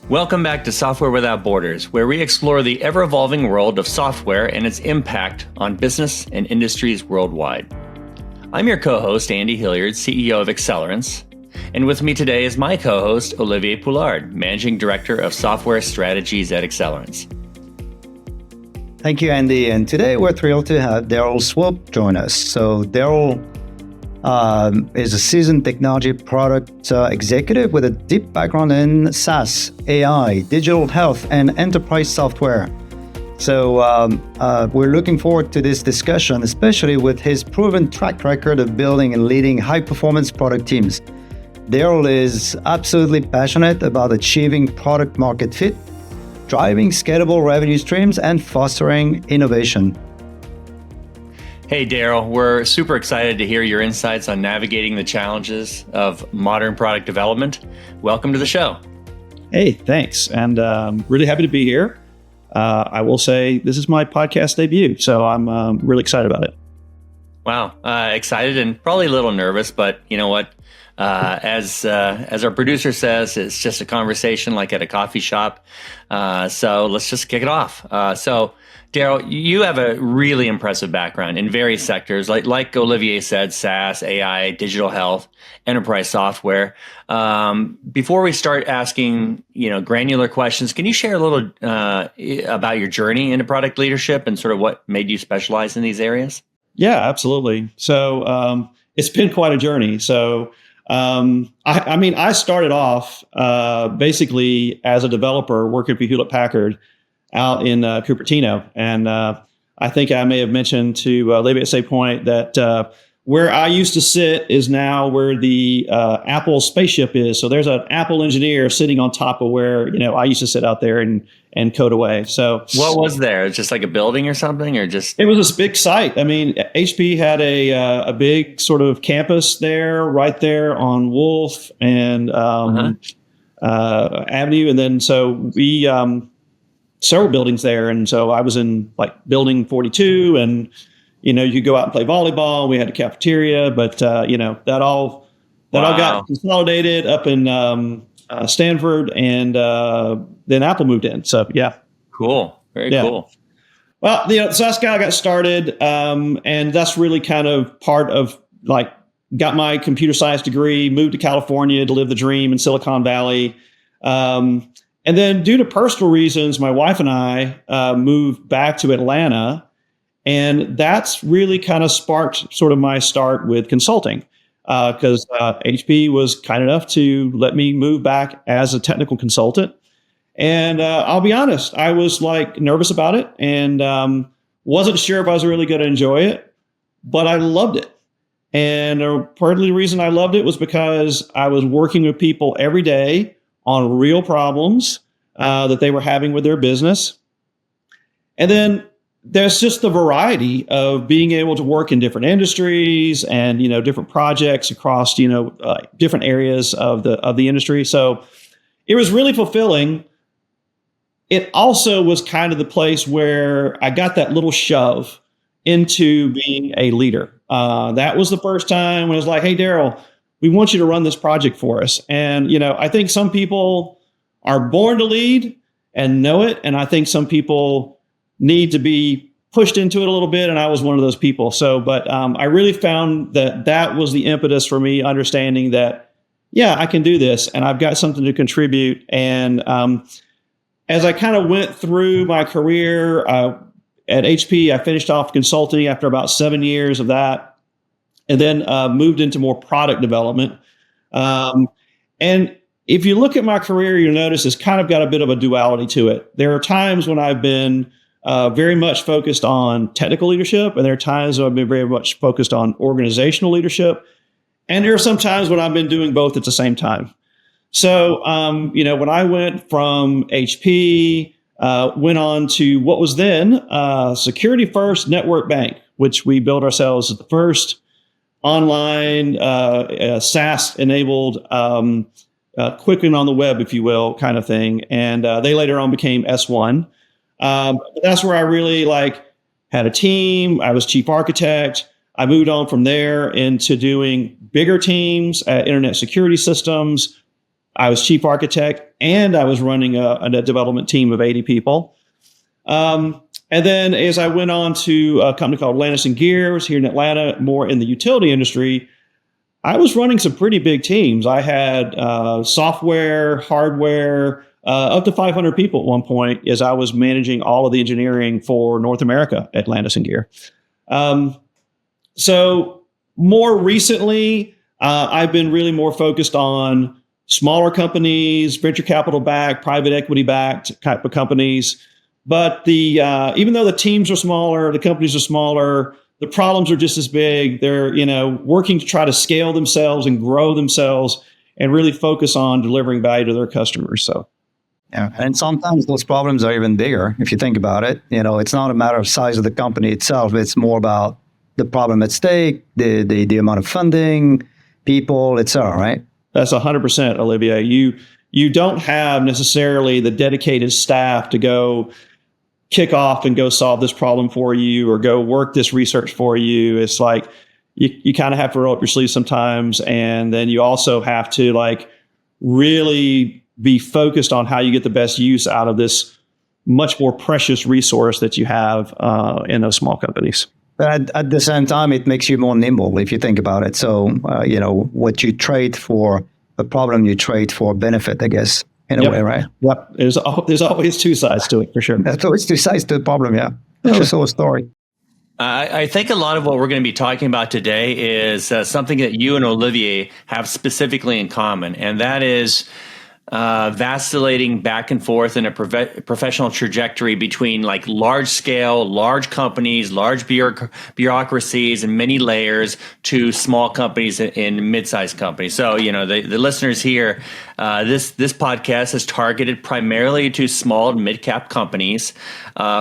Welcome back to Software Without Borders, where we explore the ever-evolving world of software and its impact on business and industries worldwide. I'm your co-host, Andy Hilliard, CEO of Accelerance, and with me today is my co-host, Olivier Poulard, Managing Director of Software Strategies at Accelerance. Thank you, Andy. And today we're thrilled to have Darrell Swope join us. So Darrell is a seasoned technology product executive with a deep background in SaaS, AI, digital health, and enterprise software. So we're looking forward to this discussion, especially with his proven track record of building and leading high-performance product teams. Darrell is absolutely passionate about achieving product market fit, driving scalable revenue streams, and fostering innovation. Hey, Darrell, we're super excited to hear your insights on navigating the challenges of modern product development. Welcome to the show. Hey, thanks. And really happy to be here. I will say this is my podcast debut, so I'm really excited about it. Wow, excited and probably a little nervous, but you know what? As our producer says, it's just a conversation like at a coffee shop. So let's just kick it off. So Darrell, you have a really impressive background in various sectors, like Olivier said, SaaS, AI, digital health, enterprise software. Before we start asking, granular questions, can you share a little about your journey into product leadership and sort of what made you specialize in these areas? Yeah, absolutely. So it's been quite a journey. So I started off basically as a developer working for Hewlett-Packard out in Cupertino. And I think I may have mentioned to Olivier at some point that where I used to sit is now where the Apple spaceship is. So there's an Apple engineer sitting on top of where, I used to sit out there and code away. So what was there? It's just like a building or something, or just? It was this big site. I mean, HP had a big sort of campus there, right there on Wolf and Avenue. And then so we, several buildings there. And so I was in like building 42 and, you go out and play volleyball. We had a cafeteria, but, that all got consolidated up in Stanford and then Apple moved in. So, yeah. Cool. Very cool. Well, so that's how I got started. And that's really kind of part of got my computer science degree, moved to California to live the dream in Silicon Valley. And then due to personal reasons, my wife and I moved back to Atlanta. And that's really kind of sparked sort of my start with consulting because HP was kind enough to let me move back as a technical consultant. And I'll be honest, I was nervous about it and wasn't sure if I was really going to enjoy it, but I loved it. And part of the reason I loved it was because I was working with people every day on real problems that they were having with their business. And then there's just the variety of being able to work in different industries and, different projects across, different areas of the industry. So it was really fulfilling. It also was kind of the place where I got that little shove into being a leader. That was the first time when it was like, hey, Darrell, we want you to run this project for us. And, I think some people are born to lead and know it. And I think some people need to be pushed into it a little bit. And I was one of those people. So, but I really found that was the impetus for me understanding that, yeah, I can do this and I've got something to contribute. And as I kind of went through my career at HP, I finished off consulting after about 7 years of that. And then moved into more product development. And if you look at my career, you'll notice it's kind of got a bit of a duality to it. There are times when I've been very much focused on technical leadership, and there are times when I've been very much focused on organizational leadership. And there are some times when I've been doing both at the same time. So, when I went from HP, went on to what was then Security First Network Bank, which we built ourselves as the first online SaaS-enabled quicken on the web, if you will, kind of thing. And they later on became S1. That's where I really had a team. I was chief architect. I moved on from there into doing bigger teams at Internet Security Systems. I was chief architect, and I was running a development team of 80 people. And then as I went on to a company called Landis & Gears here in Atlanta, more in the utility industry, I was running some pretty big teams. I had software, hardware, up to 500 people at one point as I was managing all of the engineering for North America at Landis & Gear. So more recently, I've been really more focused on smaller companies, venture capital backed, private equity backed type of companies. But even though the teams are smaller, the companies are smaller, the problems are just as big. They're working to try to scale themselves and grow themselves and really focus on delivering value to their customers. So, yeah, and sometimes those problems are even bigger if you think about it. It's not a matter of size of the company itself. It's more about the problem at stake, the amount of funding, people, etc. Right? That's 100%, Olivier. You don't have necessarily the dedicated staff to go kick off and go solve this problem for you or go work this research for you. It's like you kind of have to roll up your sleeves sometimes. And then you also have to really be focused on how you get the best use out of this much more precious resource that you have in those small companies. But at the same time, it makes you more nimble if you think about it. So, what you trade for a problem, you trade for benefit, I guess. In a way, right? Yep. There's always two sides to it, for sure. There's always two sides to the problem, yeah. That's a story. I think a lot of what we're going to be talking about today is something that you and Olivier have specifically in common, and that is vacillating back and forth in a professional trajectory between large scale, large companies, large bureaucracies and many layers to small companies and mid-sized companies. So, the listeners here, this podcast is targeted primarily to small and mid-cap companies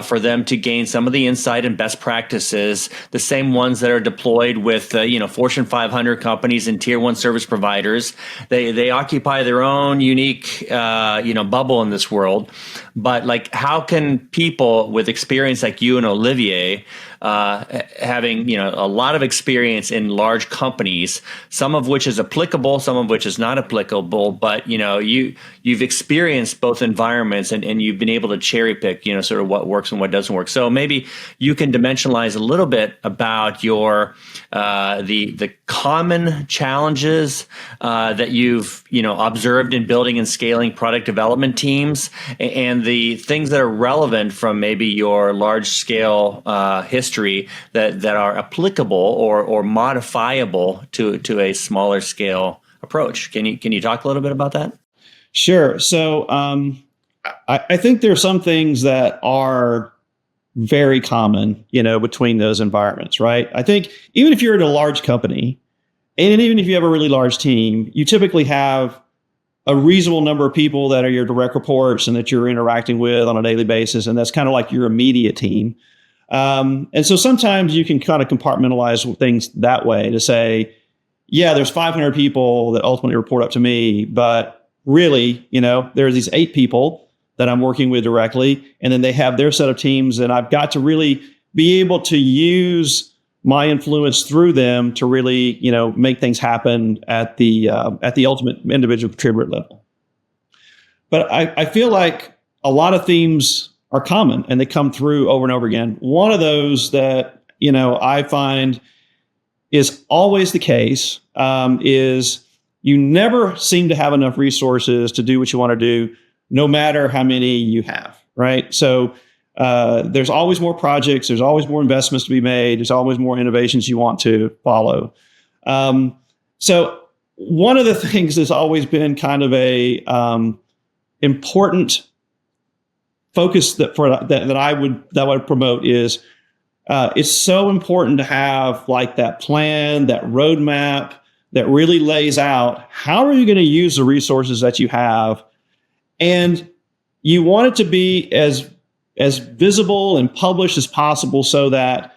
for them to gain some of the insight and best practices, the same ones that are deployed with, Fortune 500 companies and tier one service providers. They occupy their own unique bubble in this world. But how can people with experience like you and Olivier, having a lot of experience in large companies, some of which is applicable, some of which is not applicable, but you've experienced both environments and you've been able to cherry pick sort of what works and what doesn't work. So maybe you can dimensionalize a little bit about your the common challenges that you've observed in building and scaling product development teams, and the things that are relevant from maybe your large scale history that are applicable or modifiable to a smaller scale approach. Can you talk a little bit about that? Sure. So I think there are some things that are very common, between those environments, right? I think even if you're at a large company, and even if you have a really large team, you typically have a reasonable number of people that are your direct reports and that you're interacting with on a daily basis. And that's kind of like your immediate team. And so sometimes you can kind of compartmentalize things that way to say, yeah, there's 500 people that ultimately report up to me, but really, there's these 8 people that I'm working with directly, and then they have their set of teams, and I've got to really be able to use my influence through them to really, make things happen at the ultimate individual contributor level. But I feel like a lot of themes are common and they come through over and over again. One of those that, I find is always the case is you never seem to have enough resources to do what you want to do, no matter how many you have, right? So there's always more projects, there's always more investments to be made, there's always more innovations you want to follow. So one of the things that's always been kind of a important focus that I would promote is it's so important to have that plan, that roadmap that really lays out how are you going to use the resources that you have, and you want it to be as visible and published as possible so that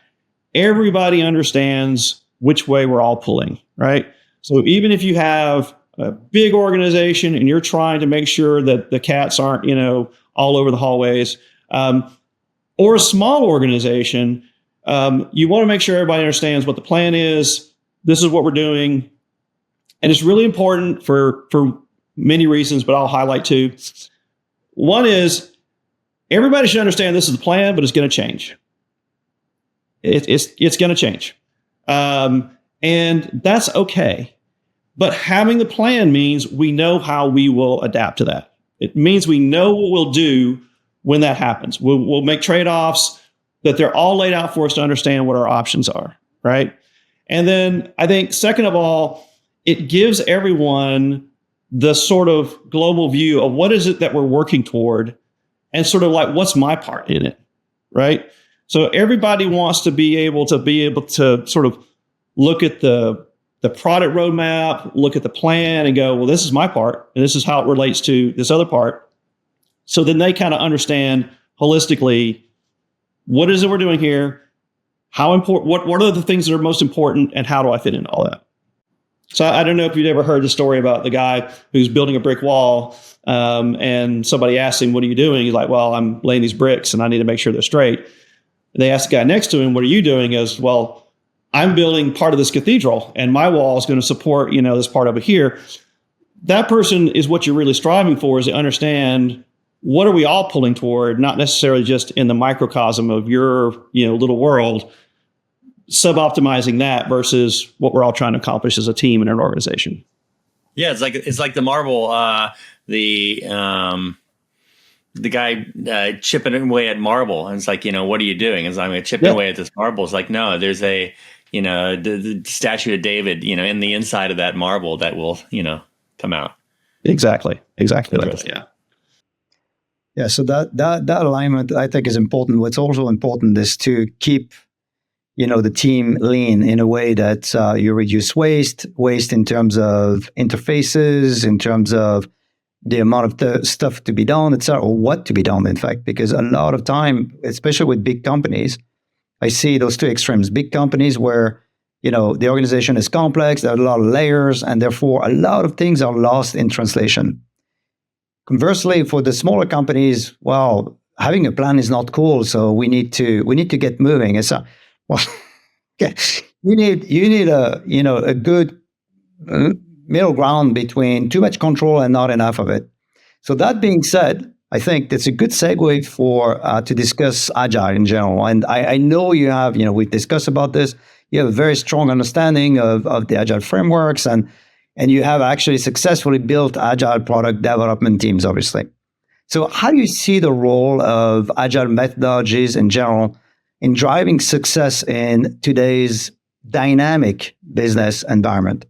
everybody understands which way we're all pulling, right? So even if you have a big organization and you're trying to make sure that the cats aren't, all over the hallways, or a small organization, you want to make sure everybody understands what the plan is. This is what we're doing. And it's really important for many reasons, but I'll highlight two. One is everybody should understand this is the plan, but it's going to change. It's going to change. And that's okay. But having the plan means we know how we will adapt to that. It means we know what we'll do when that happens. We'll make trade-offs, that they're all laid out for us to understand what our options are, right? And then I think, second of all, it gives everyone the sort of global view of what is it that we're working toward, and sort of like, what's my part in it, right? So everybody wants to be able to sort of look at the product roadmap, look at the plan, and go, well, this is my part, and this is how it relates to this other part. So then they kind of understand holistically, what is it we're doing here? How important? What are the things that are most important, and how do I fit into all that? So I don't know if you've ever heard the story about the guy who's building a brick wall, and somebody asked him, "What are you doing?" He's like, "Well, I'm laying these bricks, and I need to make sure they're straight." They asked the guy next to him, "What are you doing?" He goes, "Well, I'm building part of this cathedral, and my wall is going to support, this part over here." That person is what you're really striving for, is to understand what are we all pulling toward, not necessarily just in the microcosm of your, little world, sub-optimizing that versus what we're all trying to accomplish as a team and an organization. Yeah, it's like the marble, the guy chipping away at marble, and it's like, what are you doing? It's like, I'm chipping away at this marble. It's like, no, there's the statue of David, in the inside of that marble that will, come out. Exactly like that. Yeah. Yeah. So that alignment, I think, is important. What's also important is to keep, the team lean in a way that you reduce waste in terms of interfaces, in terms of the amount of stuff to be done, etc., or what to be done, in fact, because a lot of time, especially with big companies, I see those two extremes. Big companies where, the organization is complex, there are a lot of layers, and therefore a lot of things are lost in translation. Conversely, for the smaller companies, well, having a plan is not cool, so we need to get moving. It's you need a good middle ground between too much control and not enough of it. So that being said, I think that's a good segue for to discuss Agile in general. And I know you have, we've discussed about this. You have a very strong understanding of the Agile frameworks, and you have actually successfully built Agile product development teams, obviously. So how do you see the role of Agile methodologies in general in driving success in today's dynamic business environment?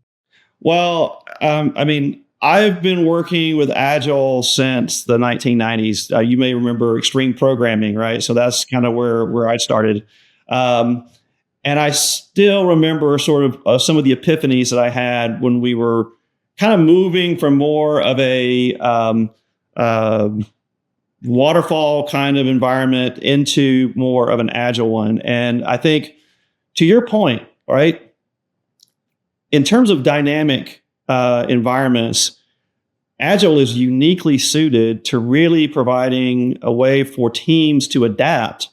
Well, I've been working with Agile since the 1990s. You may remember extreme programming, right? So that's kind of where I started. And I still remember sort of some of the epiphanies that I had when we were kind of moving from more of a waterfall kind of environment into more of an Agile one. And I think, to your point, right, in terms of dynamic environments, Agile is uniquely suited to really providing a way for teams to adapt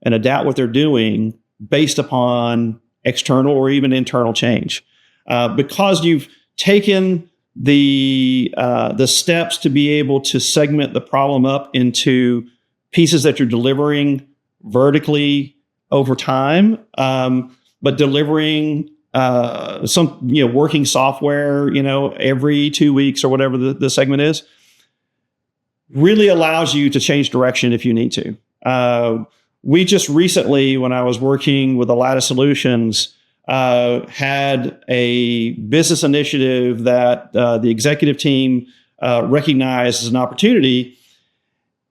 what they're doing based upon external or even internal change. Because you've taken the steps to be able to segment the problem up into pieces that you're delivering vertically over time, but delivering some working software every 2 weeks or whatever the segment is, really allows you to change direction if you need to. We just recently, when I was working with Lattice Solutions, had a business initiative that the executive team recognized as an opportunity.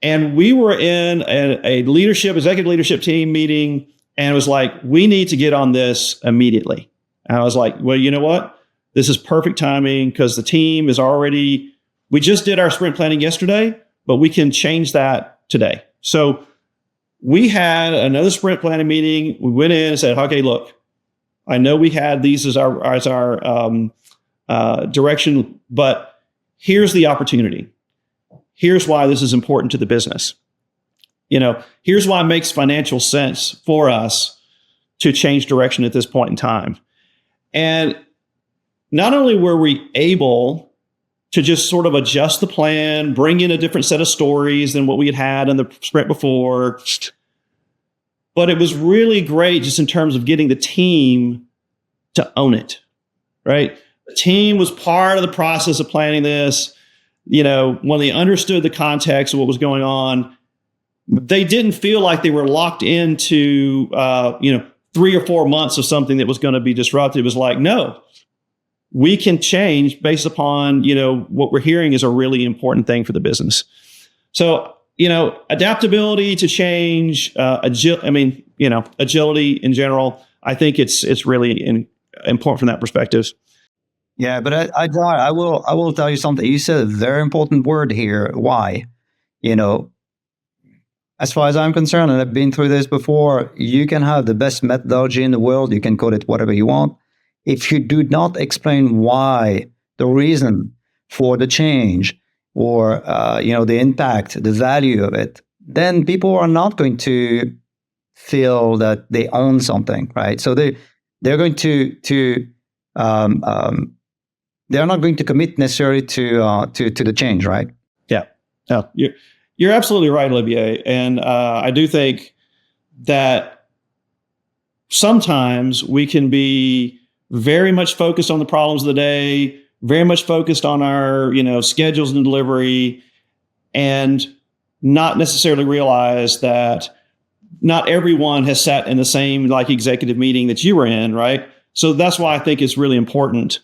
And we were in a executive leadership team meeting, and it was like, we need to get on this immediately. And I was like, well, you know what? This is perfect timing, because the team is already, we just did our sprint planning yesterday, but we can change that today. So we had another sprint planning meeting. We went in and said, okay, look, I know we had these as our direction, but here's the opportunity. Here's why this is important to the business. Here's why it makes financial sense for us to change direction at this point in time. And not only were we able to just sort of adjust the plan, bring in a different set of stories than what we had in the sprint before. But it was really great just in terms of getting the team to own it, right? The team was part of the process of planning this. When they understood the context of what was going on, they didn't feel like they were locked into, 3 or 4 months of something that was going to be disruptive. It was like, no, we can change based upon, what we're hearing is a really important thing for the business. So, adaptability to change, agility in general, I think it's really important from that perspective. Yeah, but I will tell you something. You said a very important word here. Why? As far as I'm concerned, and I've been through this before, you can have the best methodology in the world. You can call it whatever you want. If you do not explain why, the reason for the change, or the impact, the value of it, then people are not going to feel that they own something, right? So they're going to they're not going to commit necessarily to the change, right? Yeah, no, you're absolutely right, Olivier, and I do think that sometimes we can be very much focused on the problems of the day, very much focused on our schedules and delivery, and not necessarily realize that not everyone has sat in the same executive meeting that you were in, right? So that's why I think it's really important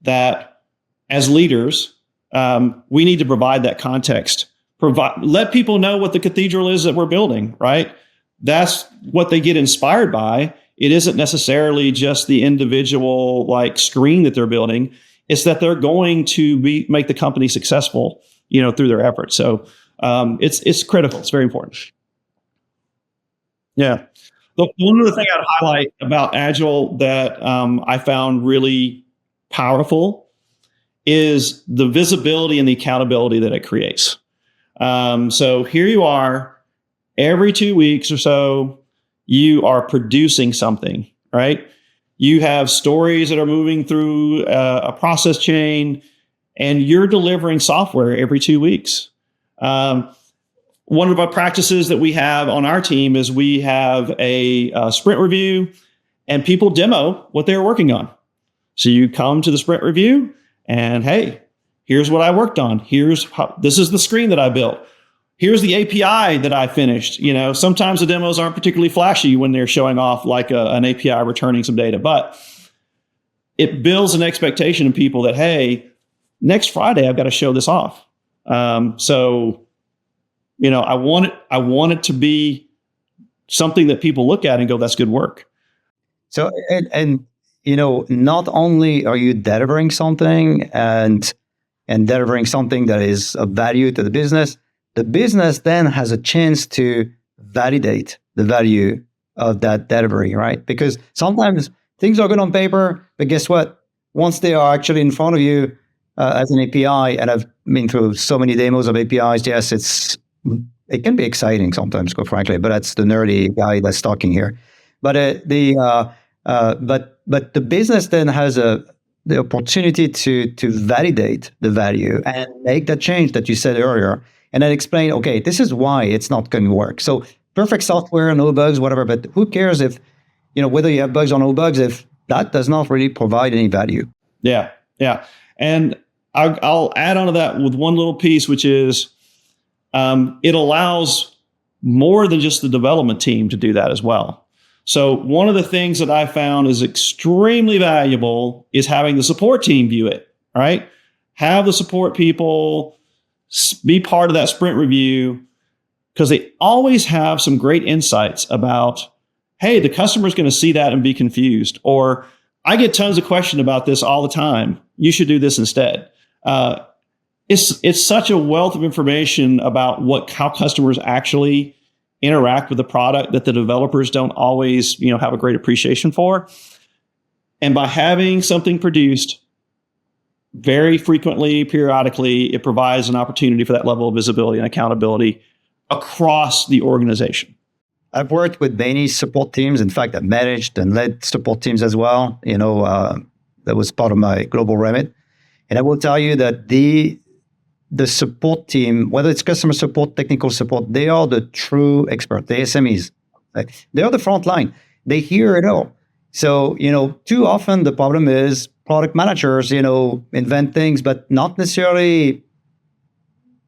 that as leaders, we need to provide that context. Let people know what the cathedral is that we're building, right? That's what they get inspired by. It isn't necessarily just the individual screen that they're building. It's that they're going to make the company successful, through their efforts. So it's critical. It's very important. Yeah. One other thing I'd highlight about Agile that I found really powerful is the visibility and the accountability that it creates. So here you are, every 2 weeks or so, you are producing something, right? You have stories that are moving through a process chain, and you're delivering software every 2 weeks. One of our practices that we have on our team is we have a sprint review, and people demo what they're working on. So you come to the sprint review, and hey, here's what I worked on. This is the screen that I built. Here's the API that I finished. Sometimes the demos aren't particularly flashy when they're showing off an API returning some data, but it builds an expectation in people that, hey, next Friday I've got to show this off. So I want it to be something that people look at and go, that's good work. So and not only are you delivering something and delivering something that is of value to the business then has a chance to validate the value of that delivery, right? Because sometimes things are good on paper, but guess what? Once they are actually in front of you as an API, and I've been through so many demos of APIs, yes, it can be exciting sometimes, quite frankly, but that's the nerdy guy that's talking here. But but the business then has the opportunity to validate the value and make that change that you said earlier, and then explain, okay, this is why it's not going to work. So perfect software, no bugs, whatever, but who cares if, whether you have bugs or no bugs, if that does not really provide any value. Yeah. And I'll add on to that with one little piece, which is it allows more than just the development team to do that as well. So one of the things that I found is extremely valuable is having the support team view it, right? Have the support people be part of that sprint review, because they always have some great insights about, hey, the customer's going to see that and be confused. Or I get tons of questions about this all the time. You should do this instead. It's such a wealth of information about how customers actually interact with the product that the developers don't always, have a great appreciation for. And by having something produced very frequently, periodically, it provides an opportunity for that level of visibility and accountability across the organization. I've worked with many support teams. In fact, I've managed and led support teams as well. That was part of my global remit. And I will tell you that the support team, whether it's customer support, technical support, they are the true expert, the SMEs. They are the front line. They hear it all. So, too often the problem is product managers, invent things, but not necessarily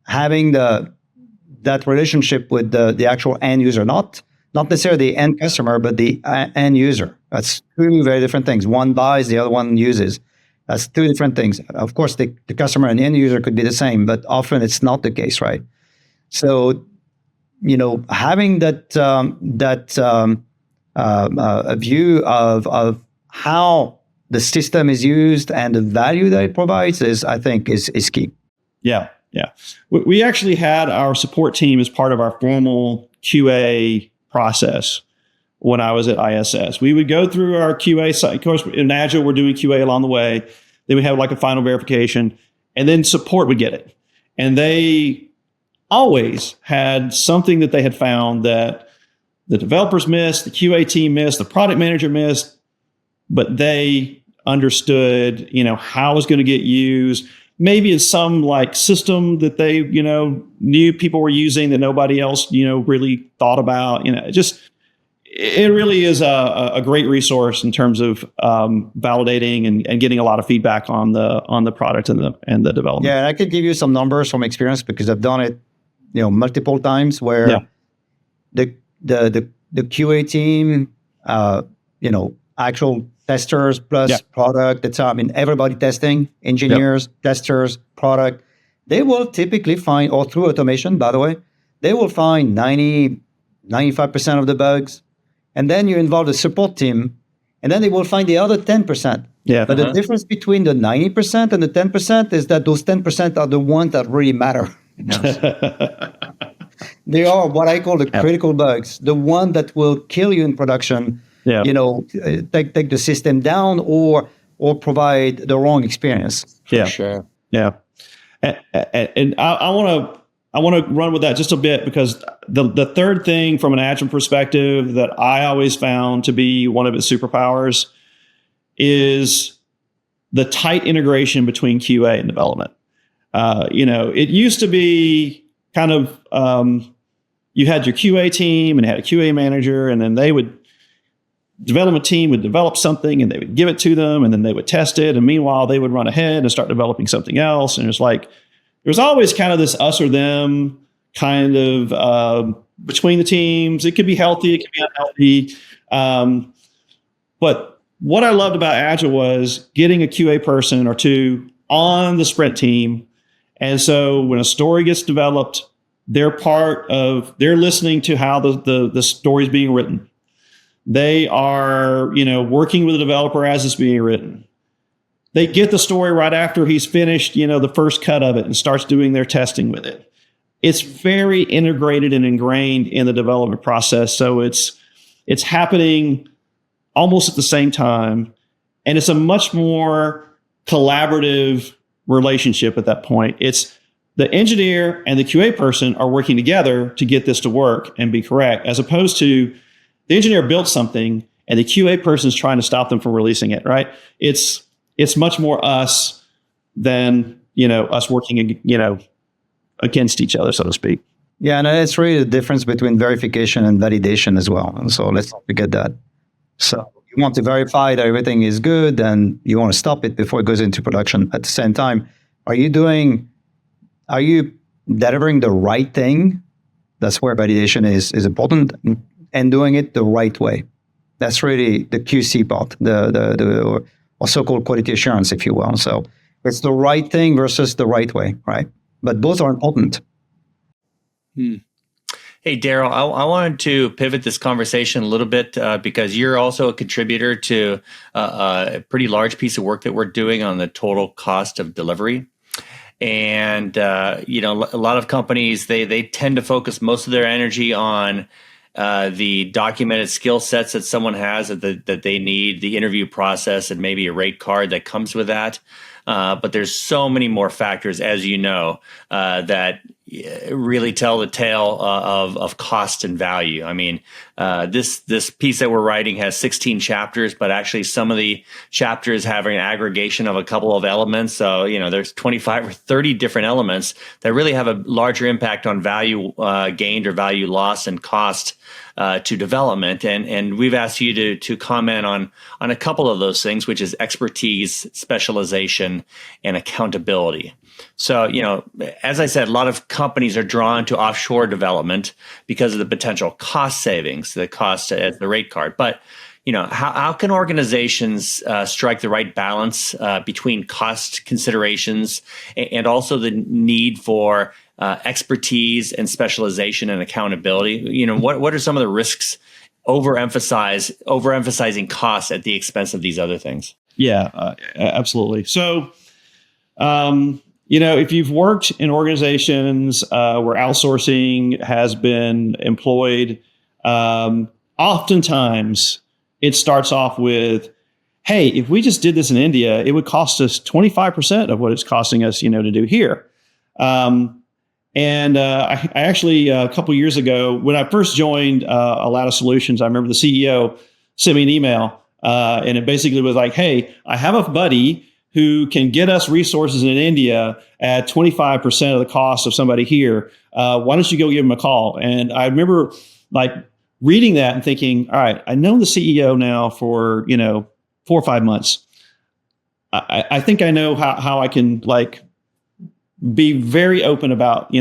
having that relationship with the actual end user, not necessarily the end customer, but the end user. That's two very different things. One buys, the other one uses. That's two different things. Of course, the customer and the end user could be the same, but often it's not the case, right? So, having a view of how the system is used and the value that it provides I think is key. Yeah. We actually had our support team as part of our formal QA process when I was at ISS. We would go through our QA site. Of course, in Agile, we're doing QA along the way. Then we have like a final verification, and then support would get it. And they always had something that they had found that the developers missed, the QA team missed, the product manager missed, but they understood, how it was going to get used. Maybe it's some like system that they, knew people were using that nobody else, really thought about. It really is a great resource in terms of validating and getting a lot of feedback on the product and the development. Yeah, and I could give you some numbers from experience because I've done it, multiple times where the QA team, actual testers plus product, everybody testing, engineers, testers, product, they will typically find, or through automation, by the way, they will find 95% of the bugs. And then you involve the support team, and then they will find the other 10%. Yeah. But the difference between the 90% and the 10% is that those 10% are the ones that really matter. They are what I call the critical bugs, the one that will kill you in production. Yeah. Take the system down or provide the wrong experience. Yeah, sure. Yeah, and I want to run with that just a bit because the third thing from an Agile perspective that I always found to be one of its superpowers is the tight integration between QA and development. It used to be kind of you had your QA team and had a QA manager, and then development team would develop something and they would give it to them and then they would test it. And meanwhile, they would run ahead and start developing something else. And it's like, there was always kind of this us or them kind of between the teams. It could be healthy, it could be unhealthy. But what I loved about Agile was getting a QA person or two on the sprint team. And so when a story gets developed, they're listening to how the story is being written. They are, working with the developer as it's being written. They get the story right after he's finished, the first cut of it and starts doing their testing with it. It's very integrated and ingrained in the development process. So it's happening almost at the same time. And it's a much more collaborative relationship at that point. It's the engineer and the QA person are working together to get this to work and be correct, as opposed to the engineer built something and the QA person is trying to stop them from releasing it, right? It's much more us than, us working, against each other, so to speak. Yeah, and it's really the difference between verification and validation as well. And so let's not forget that. So you want to verify that everything is good and you want to stop it before it goes into production. At the same time, are you delivering the right thing? That's where validation is important. And doing it the right way. That's really the QC part, the or so-called quality assurance, if you will. So it's the right thing versus the right way, right? But both are important. Hey, Darrell, I wanted to pivot this conversation a little bit because you're also a contributor to a pretty large piece of work that we're doing on the total cost of delivery. And, a lot of companies, they tend to focus most of their energy on the documented skill sets that someone has that they need, the interview process, and maybe a rate card that comes with that. But there's so many more factors, as you know, that really tell the tale of cost and value. I mean, this piece that we're writing has 16 chapters, but actually some of the chapters have an aggregation of a couple of elements. So, there's 25 or 30 different elements that really have a larger impact on value gained or value lost and cost to development. And we've asked you to comment on a couple of those things, which is expertise, specialization, and accountability. So, as I said, a lot of companies are drawn to offshore development because of the potential cost savings, the cost at the rate card. But, how can organizations strike the right balance between cost considerations and also the need for expertise and specialization and accountability? What are some of the risks overemphasizing costs at the expense of these other things? Yeah, absolutely. So, if you've worked in organizations where outsourcing has been employed, oftentimes it starts off with, hey, if we just did this in India, it would cost us 25% of what it's costing us, to do here. I actually, a couple of years ago, when I first joined Alata Solutions, I remember the CEO sent me an email, and it basically was like, hey, I have a buddy who can get us resources in India at 25% of the cost of somebody here. Why don't you go give him a call? And I remember reading that and thinking, all right, I know the CEO now for, 4 or 5 months. I think I know how I can be very open about,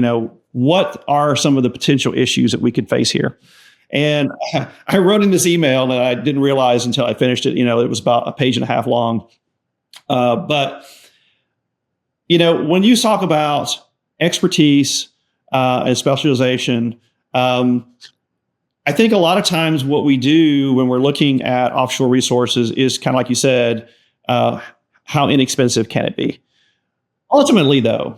what are some of the potential issues that we could face here. And I wrote in this email that I didn't realize until I finished it. It was about 1.5 pages long. But when you talk about expertise and specialization, I think a lot of times what we do when we're looking at offshore resources is kind of like you said, how inexpensive can it be? Ultimately, though,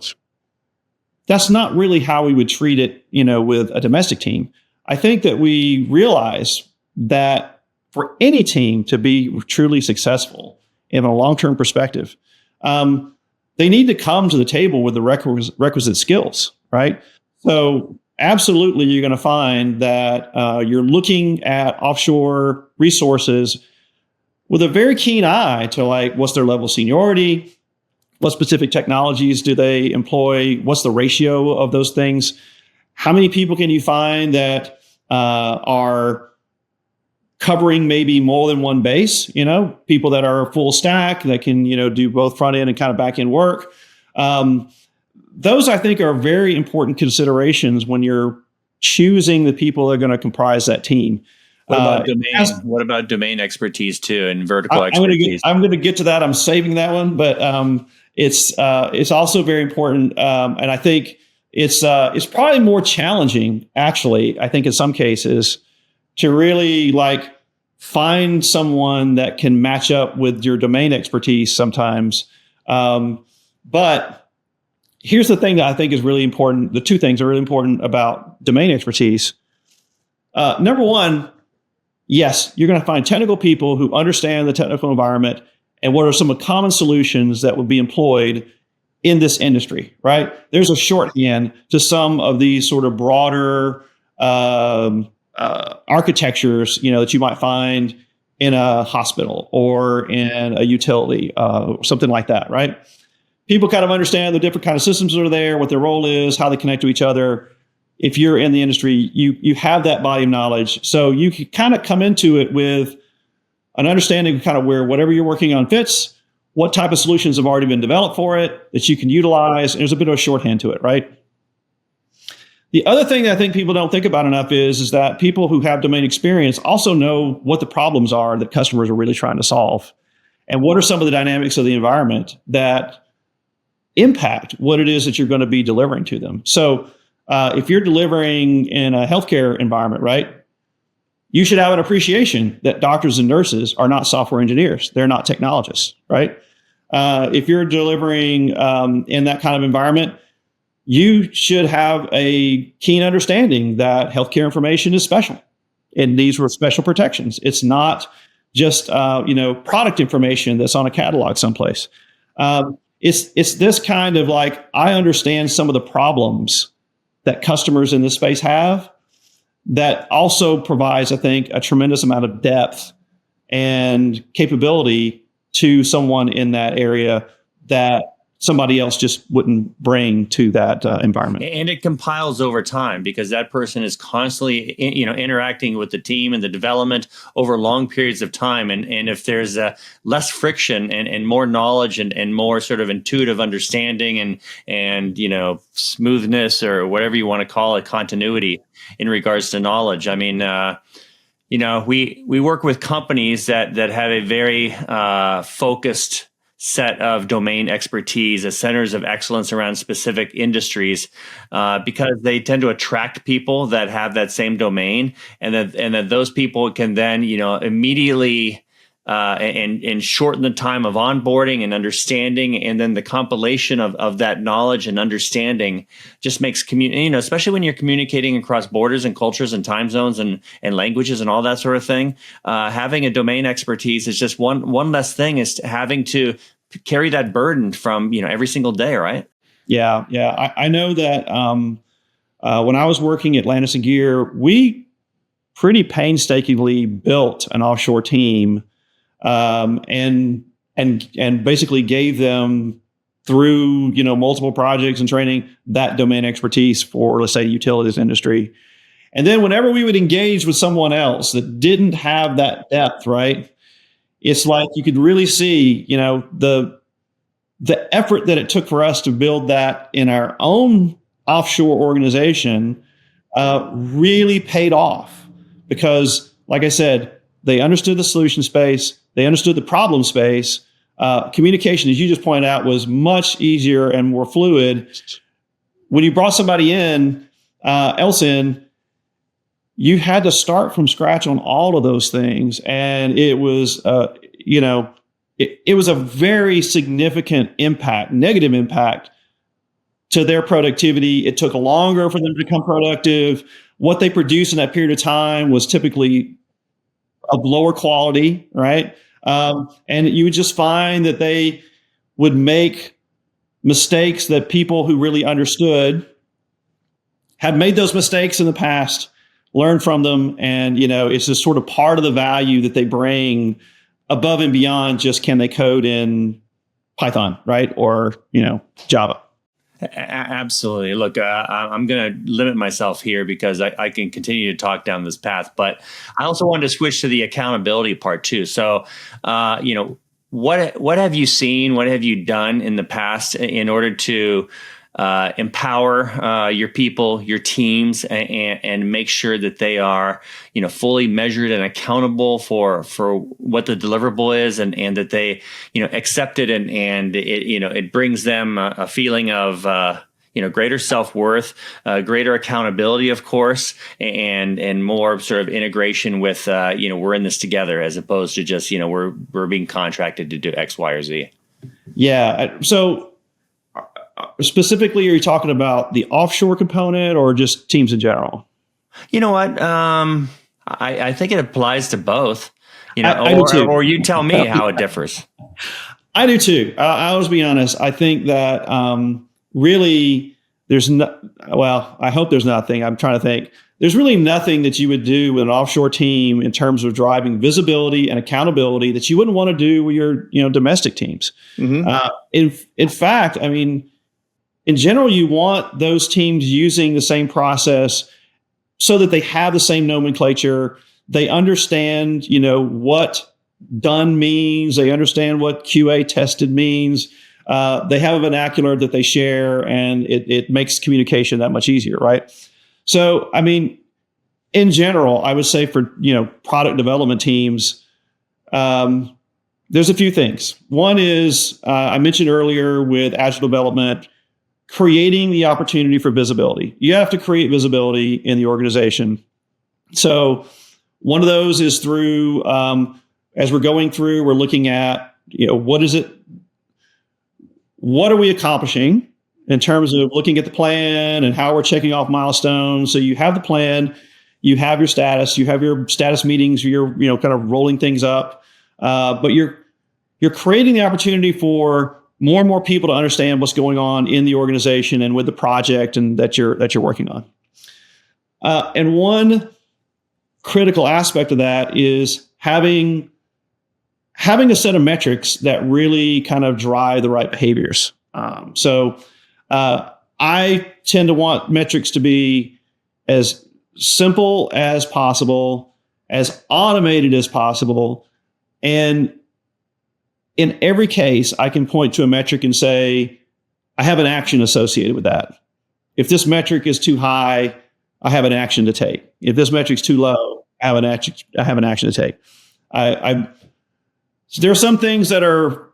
that's not really how we would treat it, with a domestic team. I think that we realize that for any team to be truly successful in a long-term perspective, they need to come to the table with the requisite skills, right? So absolutely, you're going to find that you're looking at offshore resources with a very keen eye to what's their level of seniority, what specific technologies do they employ, what's the ratio of those things, how many people can you find that are covering maybe more than one base, people that are full stack that can, do both front end and kind of back end work. Those I think are very important considerations when you're choosing the people that are going to comprise that team. What about domain expertise too, and vertical expertise? I'm going to get to that. I'm saving that one, but it's also very important, and I think it's probably more challenging, actually. I think in some cases to really find someone that can match up with your domain expertise sometimes. But here's the thing that I think is really important. The two things are really important about domain expertise. Number one, yes, you're going to find technical people who understand the technical environment and what are some of the common solutions that would be employed in this industry, right? There's a shorthand to some of these sort of broader architectures, that you might find in a hospital or in a utility, something like that, right? People kind of understand the different kind of systems that are there, what their role is, how they connect to each other. If you're in the industry, you have that body of knowledge. So you can kind of come into it with an understanding of kind of where whatever you're working on fits, what type of solutions have already been developed for it that you can utilize. And there's a bit of a shorthand to it, right? The other thing that I think people don't think about enough is that people who have domain experience also know what the problems are that customers are really trying to solve. And what are some of the dynamics of the environment that impact what it is that you're going to be delivering to them. So if you're delivering in a healthcare environment, right, you should have an appreciation that doctors and nurses are not software engineers. They're not technologists, right? If you're delivering in that kind of environment, you should have a keen understanding that healthcare information is special. It needs special protections. It's not just product information that's on a catalog someplace. It's this kind of I understand some of the problems that customers in this space have that also provides, I think, a tremendous amount of depth and capability to someone in that area that somebody else just wouldn't bring to that environment. And it compiles over time because that person is constantly, interacting with the team and the development over long periods of time. And if there's less friction and more knowledge and more sort of intuitive understanding and smoothness or whatever you want to call it, continuity in regards to knowledge. I mean, we work with companies that have a very focused set of domain expertise as centers of excellence around specific industries, because they tend to attract people that have that same domain, and that those people can then immediately and shorten the time of onboarding and understanding, and then the compilation of that knowledge and understanding just makes especially when you're communicating across borders and cultures and time zones and languages and all that sort of thing. Having a domain expertise is just one less thing is having to carry that burden from every single day, right? Yeah. I know that when I was working at Landis & Gear, we pretty painstakingly built an offshore team. And basically gave them through, multiple projects and training that domain expertise for, let's say, utilities industry. And then whenever we would engage with someone else that didn't have that depth, right, it's like you could really see, the effort that it took for us to build that in our own offshore organization really paid off because, like I said, they understood the solution space. They understood the problem space. Communication, as you just pointed out, was much easier and more fluid. When you brought somebody else in, you had to start from scratch on all of those things. And it was, it was a very significant impact, negative impact to their productivity. It took longer for them to become productive. What they produced in that period of time was typically of lower quality, right? And you would just find that they would make mistakes that people who really understood had made those mistakes in the past, learn from them, and it's just sort of part of the value that they bring above and beyond just can they code in Python, right? Or Java. Absolutely. Look, I'm going to limit myself here because I can continue to talk down this path, but I also wanted to switch to the accountability part too. So, what have you seen? What have you done in the past in order to empower your people, your teams, and make sure that they are, fully measured and accountable for what the deliverable is, and that they, accept it, and it brings them a feeling of greater self-worth, greater accountability, of course, and more sort of integration with we're in this together, as opposed to just we're being contracted to do X, Y, or Z. Yeah. So specifically, are you talking about the offshore component or just teams in general? You know what? I think it applies to both. I do too. Or you tell me how it differs. I do too. I'll be honest. I think that really there's I hope there's nothing. I'm trying to think. There's really nothing that you would do with an offshore team in terms of driving visibility and accountability that you wouldn't want to do with your domestic teams. Mm-hmm. In fact, I mean, in general, you want those teams using the same process so that they have the same nomenclature. They understand, what done means. They understand what QA tested means. They have a vernacular that they share, and it makes communication that much easier, right? So, I mean, in general, I would say for, product development teams, there's a few things. One is, I mentioned earlier with Agile development, creating the opportunity for visibility. You have to create visibility in the organization. So one of those is through, as we're going through, we're looking at, what are we accomplishing in terms of looking at the plan and how we're checking off milestones. So you have the plan, you have your status meetings, you're, kind of rolling things up, but you're creating the opportunity for more and more people to understand what's going on in the organization and with the project and that you're working on. And one critical aspect of that is having a set of metrics that really kind of drive the right behaviors. So I tend to want metrics to be as simple as possible, as automated as possible. And in every case, I can point to a metric and say, I have an action associated with that. If this metric is too high, I have an action to take. If this metric's too low, I have an action to take. So there are some things that are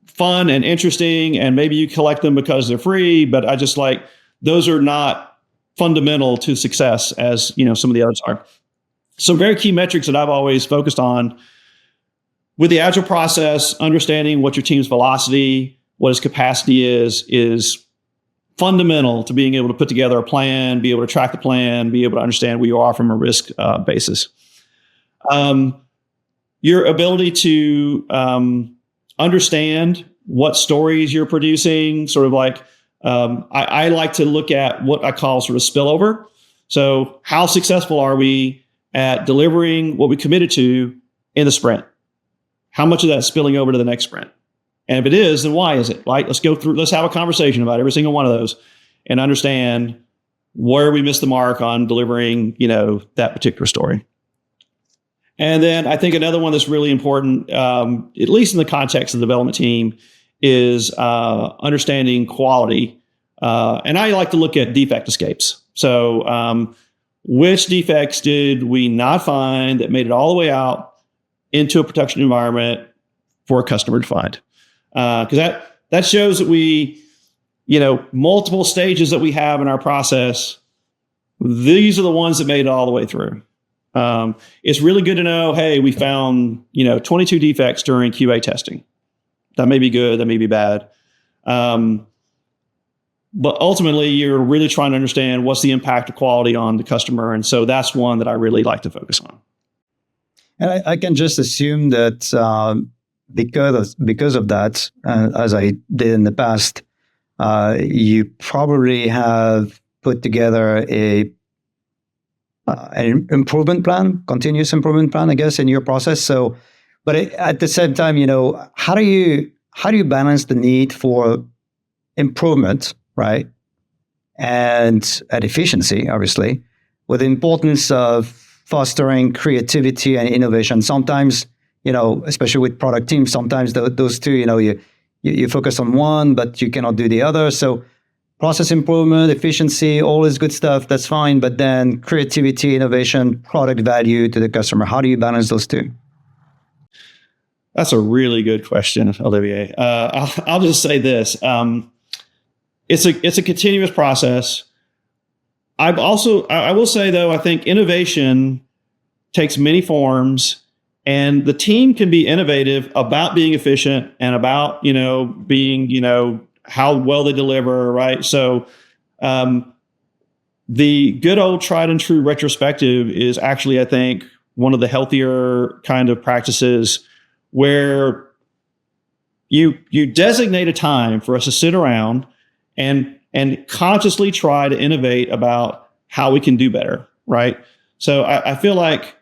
fun and interesting, and maybe you collect them because they're free, but I just like, those are not fundamental to success as, some of the others are. Some very key metrics that I've always focused on with the Agile process, understanding what your team's velocity, what its capacity is fundamental to being able to put together a plan, be able to track the plan, be able to understand where you are from a risk basis. Your ability to understand what stories you're producing, sort of like, I like to look at what I call sort of spillover. So how successful are we at delivering what we committed to in the sprint? How much of that is spilling over to the next sprint? And if it is, then why is it? Right? Let's have a conversation about every single one of those and understand where we missed the mark on delivering, that particular story. And then I think another one that's really important, at least in the context of the development team, is understanding quality. And I like to look at defect escapes. So which defects did we not find that made it all the way out into a production environment for a customer to find? Because that shows that we, multiple stages that we have in our process, these are the ones that made it all the way through. It's really good to know, hey, we found, 22 defects during QA testing. That may be good, that may be bad. But ultimately, you're really trying to understand what's the impact of quality on the customer. And so that's one that I really like to focus on. And I can just assume that because of that, as I did in the past, you probably have put together an improvement plan, continuous improvement plan, I guess, in your process. So, but at the same time, how do you balance the need for improvement, right, and efficiency, obviously, with the importance of fostering creativity and innovation? Sometimes, especially with product teams, sometimes those two, you focus on one, but you cannot do the other. So process improvement, efficiency, all this good stuff, that's fine. But then creativity, innovation, product value to the customer, how do you balance those two? That's a really good question, Olivier. I'll just say this. It's a continuous process. I will say, though, I think innovation takes many forms, and the team can be innovative about being efficient and about, being, how well they deliver, right? So the good old tried and true retrospective is actually, I think, one of the healthier kind of practices where you designate a time for us to sit around and consciously try to innovate about how we can do better, right? So I feel like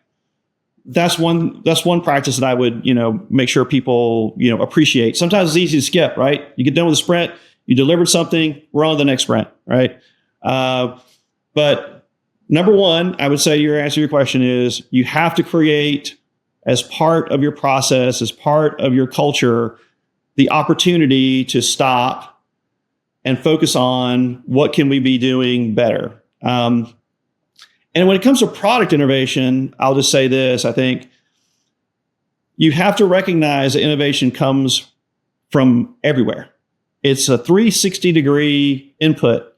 that's one practice that I would, make sure people, appreciate. Sometimes it's easy to skip, right? You get done with a sprint, you delivered something, we're on to the next sprint, right? But number one, I would say your answer to your question is you have to create, as part of your process, as part of your culture, the opportunity to stop and focus on what can we be doing better. And when it comes to product innovation, I'll just say this. I think you have to recognize that innovation comes from everywhere. It's a 360-degree input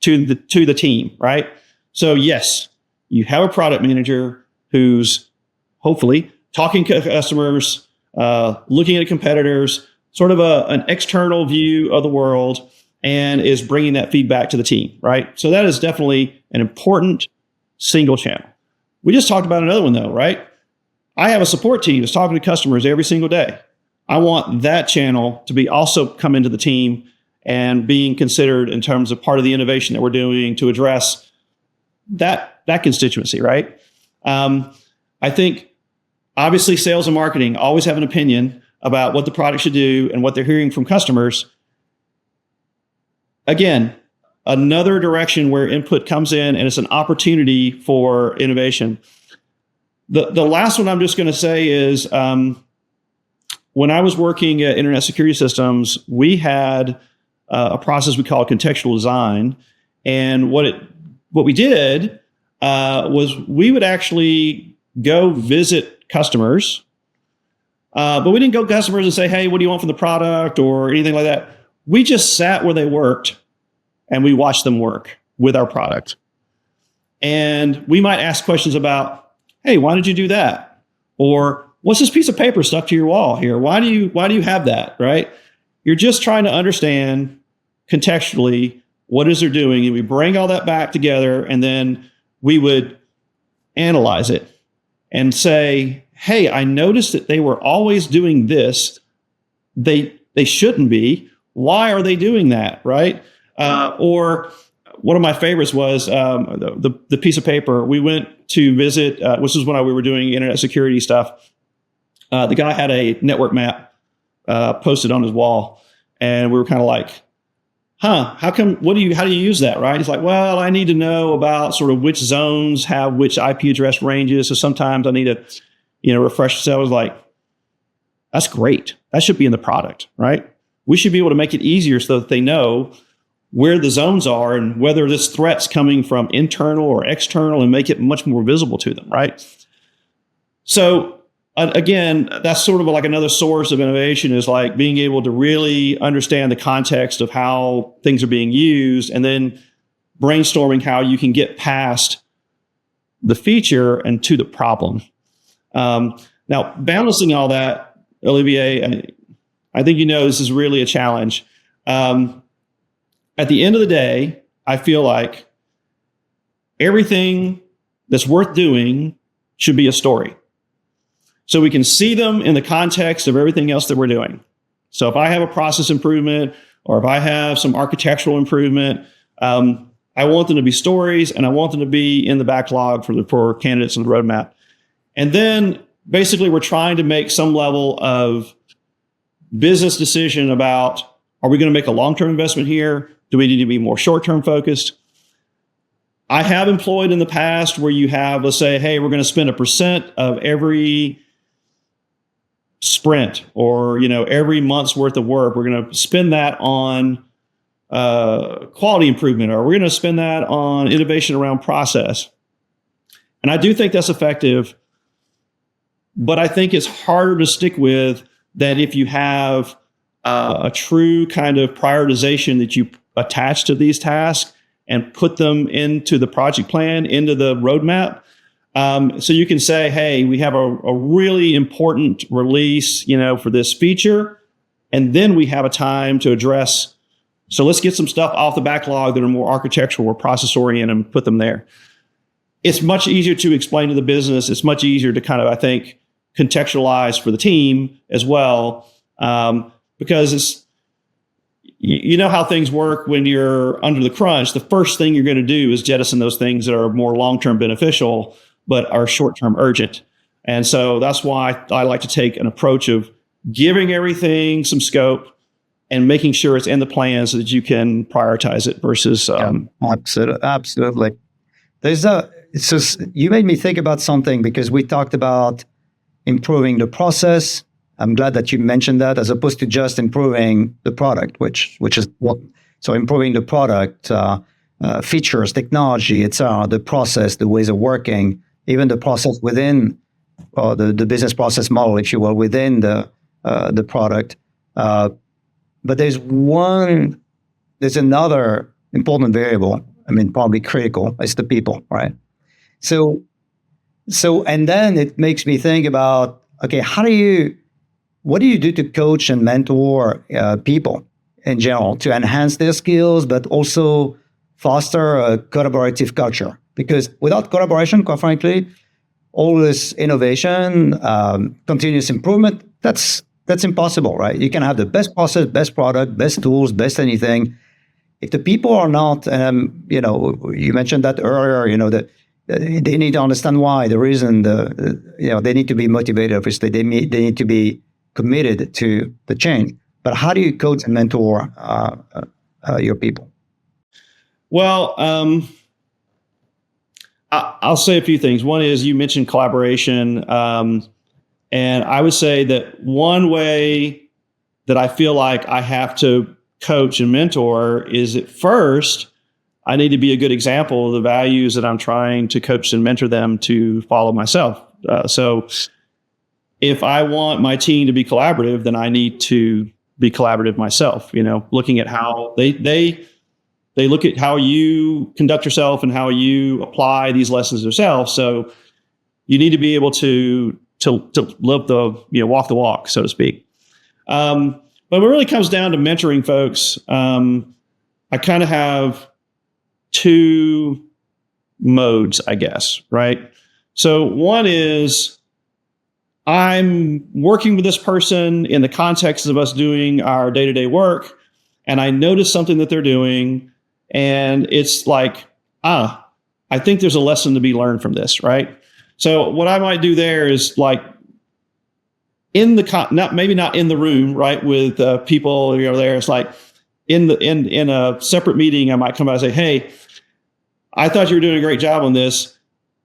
to the team, right? So yes, you have a product manager who's hopefully talking to customers, looking at competitors, sort of an external view of the world, and is bringing that feedback to the team, right? So that is definitely an important single channel. We just talked about another one though, right? I have a support team that's talking to customers every single day. I want that channel to be also come into the team and being considered in terms of part of the innovation that we're doing to address that constituency, right? I think obviously sales and marketing always have an opinion about what the product should do and what they're hearing from customers. Again, another direction where input comes in and it's an opportunity for innovation. The last one I'm just going to say is when I was working at Internet Security Systems, we had a process we call contextual design. And what we did was we would actually go visit customers, but we didn't go to customers and say, hey, what do you want from the product or anything like that. We just sat where they worked and we watched them work with our product. And we might ask questions about, hey, why did you do that? Or what's this piece of paper stuck to your wall here? Why do you have that, right? You're just trying to understand contextually what is they're doing. And we bring all that back together and then we would analyze it and say, hey, I noticed that they were always doing this. They shouldn't be. Why are they doing that, right? Or one of my favorites was the piece of paper. We went to visit, this was when we were doing internet security stuff. The guy had a network map posted on his wall, and we were kind of like, how come, how do you use that, right? He's like, well, I need to know about sort of which zones have which IP address ranges. So sometimes I need to, refresh. So I was like, that's great. That should be in the product, right? We should be able to make it easier so that they know where the zones are and whether this threat's coming from internal or external and make it much more visible to them, right? So again, that's sort of like another source of innovation is like being able to really understand the context of how things are being used and then brainstorming how you can get past the feature and to the problem. Now, balancing all that, Olivier, I think this is really a challenge. At the end of the day, I feel like everything that's worth doing should be a story. So we can see them in the context of everything else that we're doing. So if I have a process improvement or if I have some architectural improvement, I want them to be stories and I want them to be in the backlog for candidates in the roadmap. And then basically we're trying to make some level of business decision about, are we going to make a long-term investment here? Do we need to be more short-term focused? I have employed in the past where you have, let's say, hey, we're going to spend 1% of every sprint or, every month's worth of work. We're going to spend that on quality improvement, or we're going to spend that on innovation around process. And I do think that's effective, but I think it's harder to stick with than if you have a true kind of prioritization that you attach to these tasks and put them into the project plan, into the roadmap. So you can say, hey, we have a really important release, for this feature. And then we have a time to address. So let's get some stuff off the backlog that are more architectural or process oriented and put them there. It's much easier to explain to the business. It's much easier to kind of, I think, contextualize for the team as well. Because it's, how things work when you're under the crunch. The first thing you're going to do is jettison those things that are more long-term beneficial, but are short-term urgent. And so that's why I like to take an approach of giving everything some scope and making sure it's in the plan so that you can prioritize it versus. Absolutely. It's just, you made me think about something because we talked about improving the process. I'm glad that you mentioned that, as opposed to just improving the product, which is what. So improving the product, features, technology, etc., the process, the ways of working, even the process within, or the business process model, if you will, within the product. But there's another important variable. Probably critical. It's the people, right? So, and then it makes me think about, okay, what do you do to coach and mentor people in general to enhance their skills, but also foster a collaborative culture? Because without collaboration, quite frankly, all this innovation, continuous improvement, that's that's impossible, right? You can have the best process, best product, best tools, best anything. If the people are not, you mentioned that earlier, that they need to understand why, the reason, they need to be motivated. Obviously, they need to be committed to the change. But how do you coach and mentor your people? Well, I'll say a few things. One is, you mentioned collaboration. And I would say that one way that I feel like I have to coach and mentor is, at first, I need to be a good example of the values that I'm trying to coach and mentor them to follow myself. So if I want my team to be collaborative, then I need to be collaborative myself, looking at how they look at how you conduct yourself and how you apply these lessons yourself. So you need to be able to live walk the walk, so to speak. But when it really comes down to mentoring folks, I kind of have two modes, I guess, right? So one is, I'm working with this person in the context of us doing our day-to-day work, and I notice something that they're doing, and it's like, I think there's a lesson to be learned from this, right? So what I might do there is, like, maybe not in the room, right, with people there. It's like in a separate meeting, I might come by and say, "Hey, I thought you were doing a great job on this.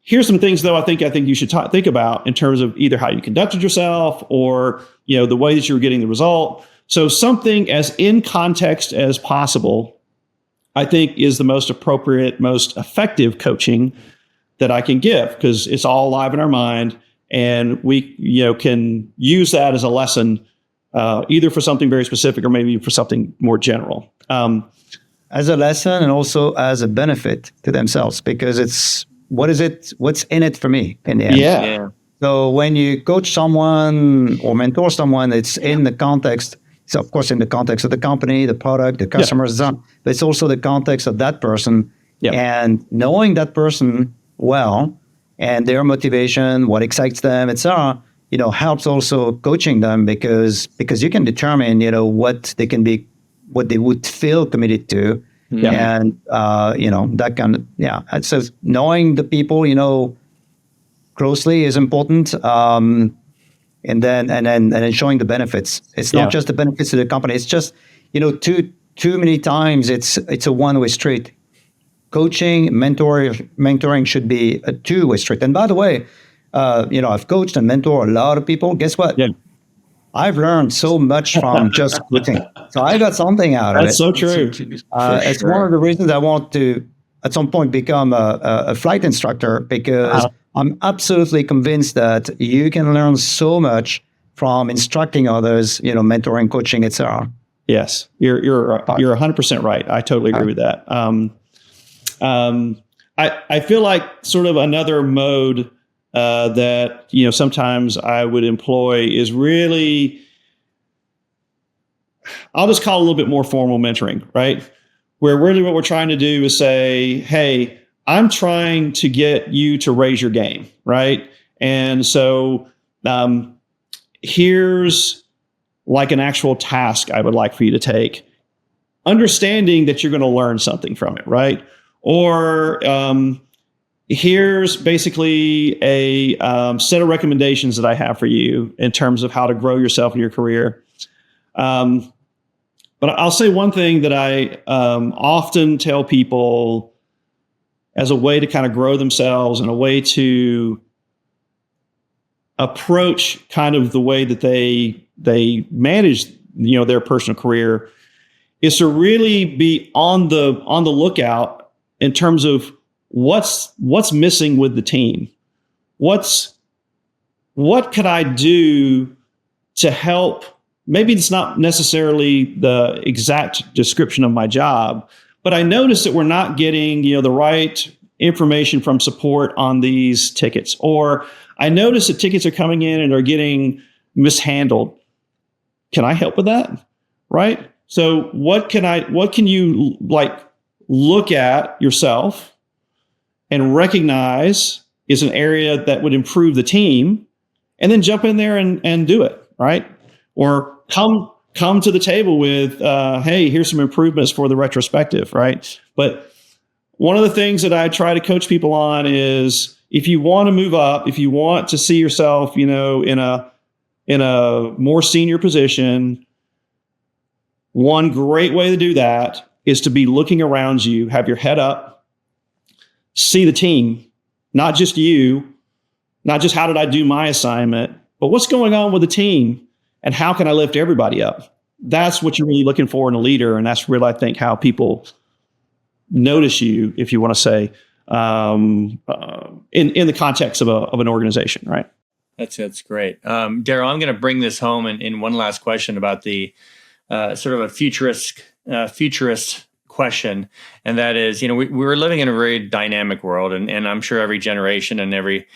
Here's some things, though, I think you should think about in terms of either how you conducted yourself or the way that you were getting the result." So something as in context as possible, I think, is the most appropriate, most effective coaching that I can give, because it's all live in our mind. And we, can use that as a lesson, either for something very specific or maybe for something more general. As a lesson, and also as a benefit to themselves, because what's in it for me in the end? Yeah. So when you coach someone or mentor someone, it's in the context. So of course, in the context of the company, the product, the customers, but it's also the context of that person. And knowing that person well, and their motivation, what excites them, etc., helps also coaching them, because you can determine, what they would feel committed to, and that kind of So knowing the people, closely is important, and then showing the benefits. It's not just the benefits to the company. It's just too many times it's a one-way street. Coaching, mentoring should be a two-way street. And by the way, I've coached and mentored a lot of people. Guess what? Yeah. I've learned so much from just coaching. So I got something out of it. That's so true. It's one of the reasons I want to, at some point, become a flight instructor, because I'm absolutely convinced that you can learn so much from instructing others, mentoring, coaching, etc. Yes, you're 100% right. I totally agree with that. I feel like sort of another mode that sometimes I would employ is really, I'll just call it a little bit more formal mentoring, right? Where really what we're trying to do is say, "Hey, I'm trying to get you to raise your game," right? And so here's like an actual task I would like for you to take, understanding that you're going to learn something from it, right? Or here's basically a set of recommendations that I have for you in terms of how to grow yourself in your career. But I'll say one thing that I often tell people as a way to kind of grow themselves and a way to approach kind of the way that they manage their personal career is to really be on the lookout in terms of what's missing with the team. What could I do to help? Maybe it's not necessarily the exact description of my job, but I notice that we're not getting, the right information from support on these tickets, or I notice that tickets are coming in and are getting mishandled. Can I help with that? Right? So what can you look at yourself and recognize is an area that would improve the team, and then jump in there and do it, right? or come to the table with, hey, here's some improvements for the retrospective, right? But one of the things that I try to coach people on is, if you want to move up, if you want to see yourself, in a more senior position, one great way to do that is to be looking around you, have your head up, see the team, not just you, not just how did I do my assignment, but what's going on with the team and how can I lift everybody up? That's what you're really looking for in a leader. And that's really, I think, how people notice you, if you want to say, in the context of an organization, right? That's great. Darrell, I'm going to bring this home in one last question about the sort of a futurist question. And that is, we're living in a very dynamic world, and I'm sure every generation and every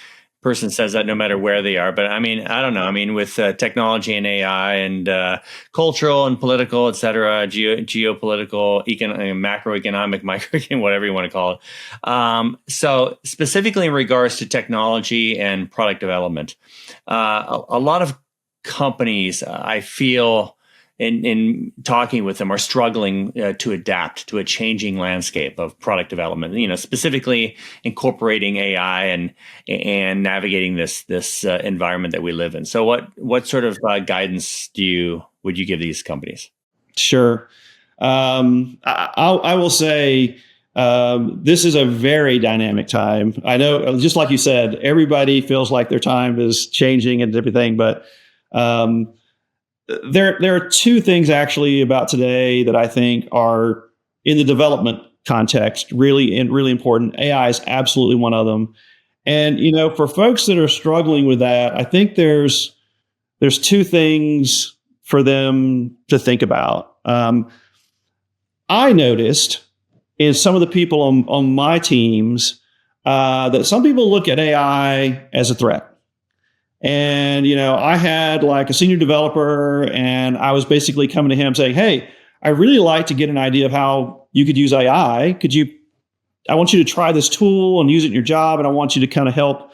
person says that no matter where they are. But I mean, I don't know. I mean, with technology and AI and cultural and political, et cetera, geopolitical, macroeconomic, microeconomic, whatever you want to call it. So specifically in regards to technology and product development, a lot of companies, I feel, in talking with them, are struggling to adapt to a changing landscape of product development. Specifically incorporating AI and navigating this environment that we live in. So, what sort of guidance would you give these companies? Sure, I will say this is a very dynamic time. I know, just like you said, everybody feels like their time is changing and everything, but there are two things actually about today that I think are, in the development context, really important. AI is absolutely one of them. And, for folks that are struggling with that, I think there's two things for them to think about. I noticed in some of the people on my teams that some people look at AI as a threat. And, I had like a senior developer, and I was basically coming to him saying, hey, I really like to get an idea of how you could use AI. I want you to try this tool and use it in your job. And I want you to kind of help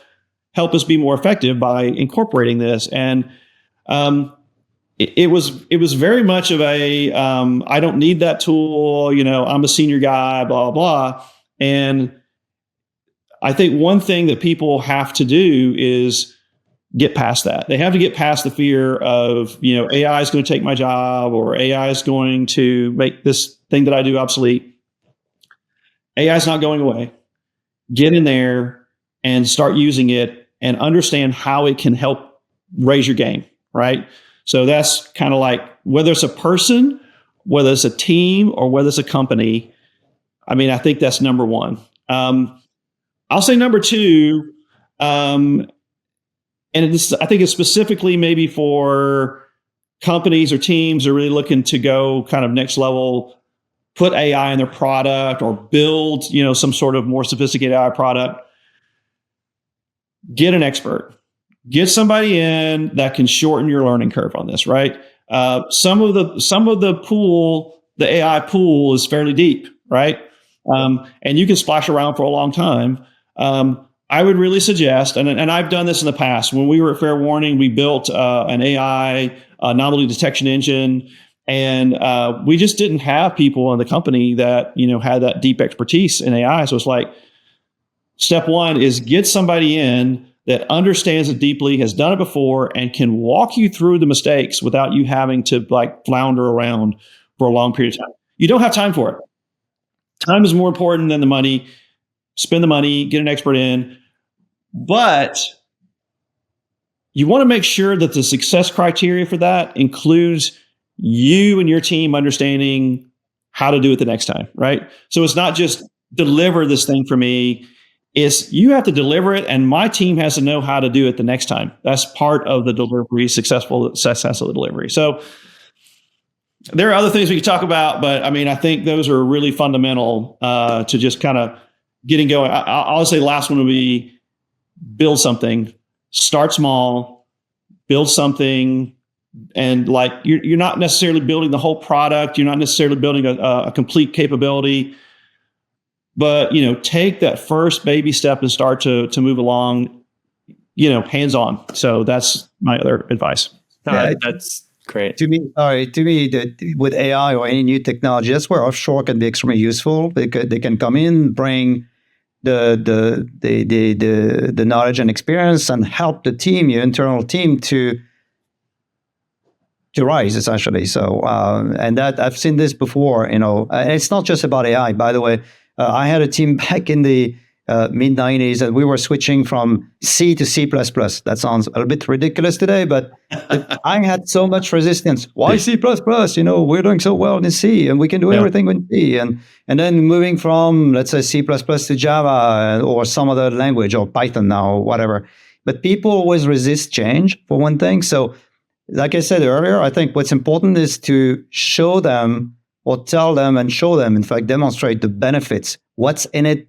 us be more effective by incorporating this. And it was very much of a, I don't need that tool. I'm a senior guy, blah, blah. And I think one thing that people have to do is get past that. They have to get past the fear of, AI is going to take my job, or AI is going to make this thing that I do obsolete. AI is not going away. Get in there and start using it and understand how it can help raise your game, right? So that's kind of like, whether it's a person, whether it's a team, or whether it's a company. I mean, I think that's number one. I'll say number two, and I think it's specifically maybe for companies or teams that are really looking to go kind of next level, put AI in their product or build, some sort of more sophisticated AI product. Get an expert. Get somebody in that can shorten your learning curve on this, right? Some of the pool, the AI pool, is fairly deep, right? And you can splash around for a long time. I would really suggest, and I've done this in the past. When we were at Fair Warning, we built an AI anomaly detection engine, and we just didn't have people in the company that had that deep expertise in AI. So it's like, step one is get somebody in that understands it deeply, has done it before, and can walk you through the mistakes without you having to like flounder around for a long period of time. You don't have time for it. Time is more important than the money. Spend the money, get an expert in, but you want to make sure that the success criteria for that includes you and your team understanding how to do it the next time, right? So it's not just deliver this thing for me. It's you have to deliver it, and my team has to know how to do it the next time. That's part of the delivery, success of the delivery. So there are other things we could talk about, but I mean, I think those are really fundamental to just kind of getting going. I'll say the last one would be build something, start small, build something. And like, you're not necessarily building the whole product. You're not necessarily building a complete capability, but, take that first baby step and start to move along, hands on. So that's my other advice. That's Great. To me, with AI or any new technology, that's where offshore can be extremely useful. They can come in, bring the knowledge and experience, and help the team, your internal team, to rise essentially. So, and that I've seen this before. And it's not just about AI. By the way, I had a team back in the mid 90s, and we were switching from C to C++. That sounds a little bit ridiculous today, but I had so much resistance. Why C++? We're doing so well in C, and we can do everything in C. And then moving from, let's say, C++ to Java or some other language, or Python now, or whatever. But people always resist change, for one thing. So, like I said earlier, I think what's important is to show them, or tell them and show them, in fact, demonstrate the benefits, what's in it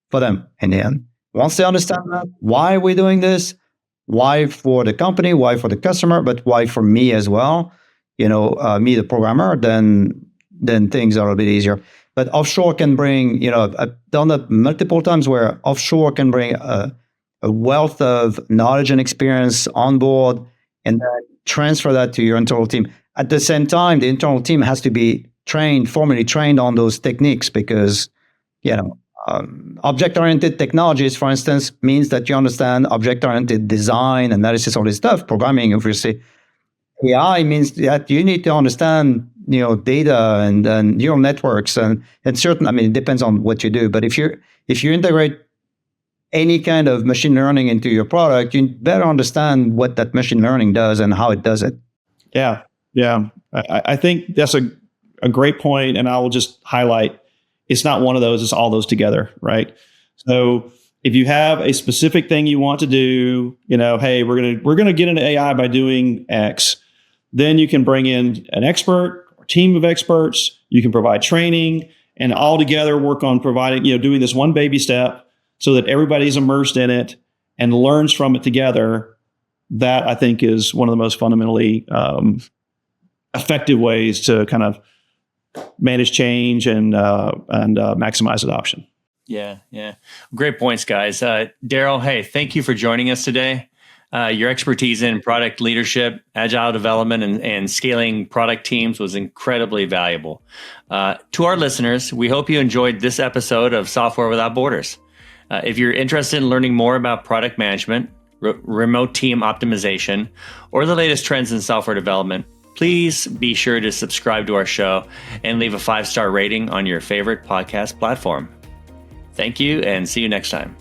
for them in the end. Once they understand that, why we're doing this, why for the company, why for the customer, but why for me as well, me, the programmer, then things are a bit easier. But offshore can bring, I've done that multiple times, where offshore can bring a wealth of knowledge and experience on board, and then transfer that to your internal team. At the same time, the internal team has to be formally trained on those techniques, because, object-oriented technologies, for instance, means that you understand object-oriented design, analysis, all this stuff, programming, obviously. AI means that you need to understand, data and neural networks and certain. I mean, it depends on what you do, but if you integrate any kind of machine learning into your product, you better understand what that machine learning does and how it does it. Yeah. I think that's a great point, and I will just highlight, it's not one of those, it's all those together, right? So if you have a specific thing you want to do, hey, we're gonna get into AI by doing X, then you can bring in an expert or team of experts, you can provide training, and all together work on providing, doing this one baby step so that everybody's immersed in it and learns from it together. That, I think, is one of the most fundamentally effective ways to kind of manage change and maximize adoption. Yeah. Great points, guys. Darrell, hey, thank you for joining us today. Your expertise in product leadership, agile development, and scaling product teams was incredibly valuable. To our listeners, we hope you enjoyed this episode of Software Without Borders. If you're interested in learning more about product management, remote team optimization, or the latest trends in software development, please be sure to subscribe to our show and leave a 5-star rating on your favorite podcast platform. Thank you, and see you next time.